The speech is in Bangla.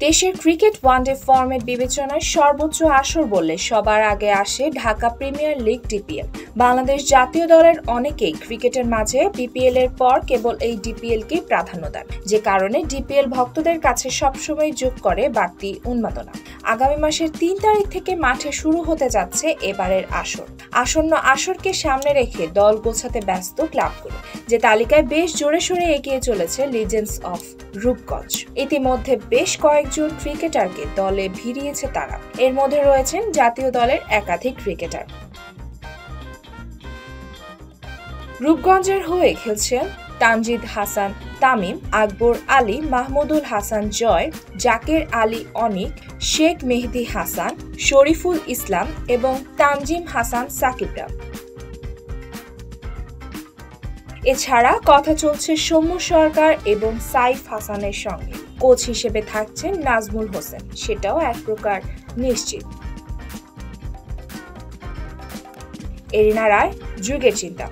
দেশের ক্রিকেট ওয়ানডে ফরম্যাট বিবেচনায় সর্বোচ্চ আসর বললে সবার আগে আসে Dhaka premier league DPL. Bangladesh জাতীয় দলের অনেকেই ক্রিকেটের মাঝে বিপিএল এর পর কেবল এই ডিপিএল কেই প্রাধান্য দেন, যে কারণে ডিপিএল ভক্তদের কাছে সবসময় যোগ করে বাড়তি উন্মাদনা। আগামী মাসের ৩ তারিখ থেকে মাঠে শুরু হতে যাচ্ছে এবারের আসর। আসন্ন আসরকে সামনে রেখে দল গোছাতে ব্যস্ত ক্লাবগুলো, যে তালিকায় বেশ জোরে সোরে এগিয়ে চলেছে লিজেন্ডস অফ রূপগঞ্জ। ইতিমধ্যে বেশ কয়েকজন ক্রিকেটারকে দলে ভিড়িয়েছে তারা। এর মধ্যে রয়েছেন জাতীয় দলের একাধিক ক্রিকেটার। রূপগঞ্জের হয়ে খেলছেন তানজিদ হাসান তামিম, আকবর আলী, মাহমুদুল হাসান জয়, জাকের আলী অনিক, শেখ মেহেদী হাসান, শরীফুল ইসলাম এবং তানজিম হাসান সাকিবরা। এছাড়া কথা চলছে সৌম্য সরকার এবং সাইফ হাসানের সঙ্গে। কোচ হিসেবে থাকছেন নাজমুল হোসেন, সেটাও এক প্রকার নিশ্চিত। এরিনা রায়, যুগের চিন্তা।